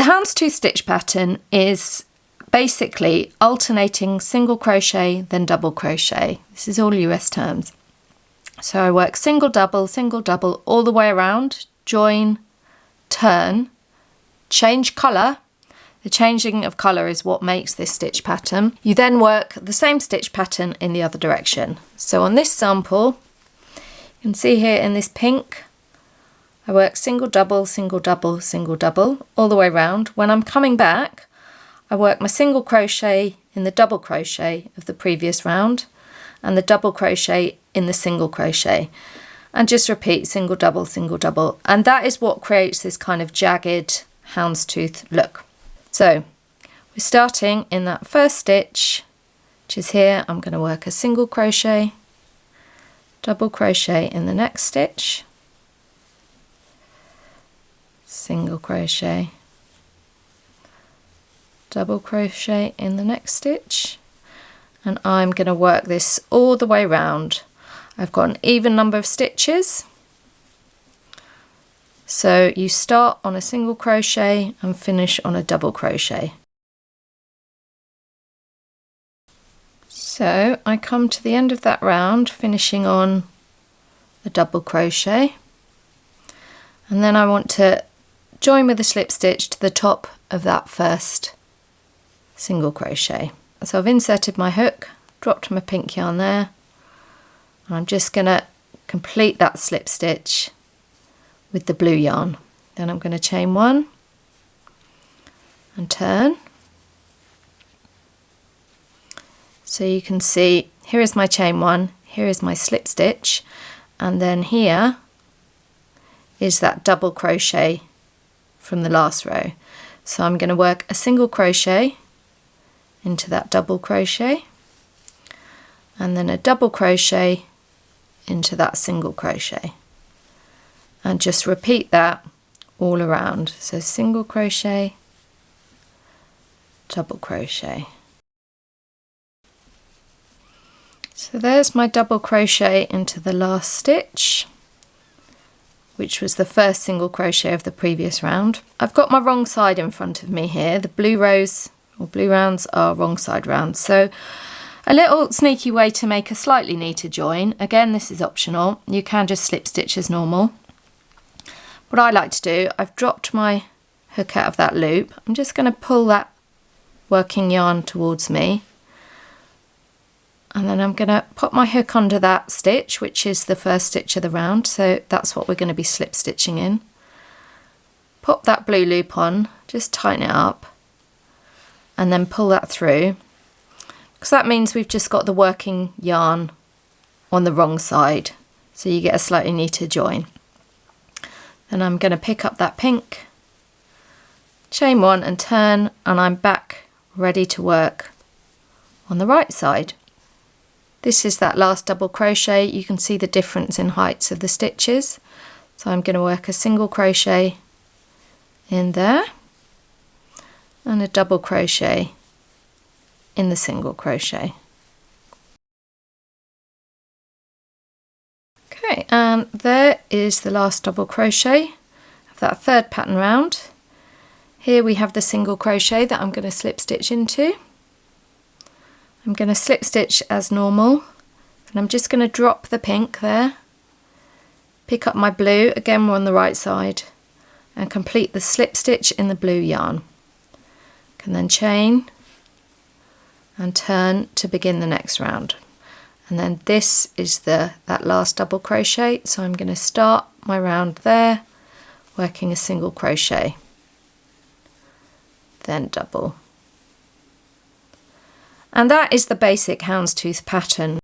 The houndstooth stitch pattern is basically alternating single crochet then double crochet. This is all US terms. So I work single double all the way around, join, turn, change colour. The changing of colour is what makes this stitch pattern. You then work the same stitch pattern in the other direction. So on this sample, you can see here in this pink, I work single double all the way around. When I'm coming back, I work my single crochet in the double crochet of the previous round and the double crochet in the single crochet, and just repeat single double, and that is what creates this kind of jagged houndstooth look. So we're starting in that first stitch, which is here. I'm going to work a single crochet, double crochet in the next stitch, single crochet, double crochet in the next stitch, and I'm going to work this all the way around. I've got an even number of stitches, so you start on a single crochet and finish on a double crochet. So I come to the end of that round finishing on a double crochet, and then I want to join with a slip stitch to the top of that first single crochet. So I've inserted my hook, dropped my pink yarn there, and I'm just going to complete that slip stitch with the blue yarn. Then I'm going to chain one and turn. So you can see here is my chain one, here is my slip stitch, and then here is that double crochet from the last row. So I'm going to work a single crochet into that double crochet and then a double crochet into that single crochet, and just repeat that all around. So single crochet, double crochet. So there's my double crochet into the last stitch, which was the first single crochet of the previous round. I've got my wrong side in front of me here. The blue rows or blue rounds are wrong side rounds. So a little sneaky way to make a slightly neater join. Again, this is optional. You can just slip stitch as normal. What I like to do, I've dropped my hook out of that loop. I'm just going to pull that working yarn towards me, and then I'm going to put my hook under that stitch, which is the first stitch of the round. So that's what we're going to be slip stitching in. Pop that blue loop on, just tighten it up, and then pull that through, because that means we've just got the working yarn on the wrong side, so you get a slightly neater join. Then I'm going to pick up that pink, chain one and turn, and I'm back ready to work on the right side. This is that last double crochet. You can see the difference in heights of the stitches. So I'm going to work a single crochet in there and a double crochet in the single crochet. Okay, and there is the last double crochet of that third pattern round. Here we have the single crochet that I'm going to slip stitch into. I'm going to slip stitch as normal, and I'm just going to drop the pink there, pick up my blue, again we're on the right side, and complete the slip stitch in the blue yarn. Can then chain and turn to begin the next round. And then this is that last double crochet, so I'm going to start my round there working a single crochet, then double. And that is the basic houndstooth pattern.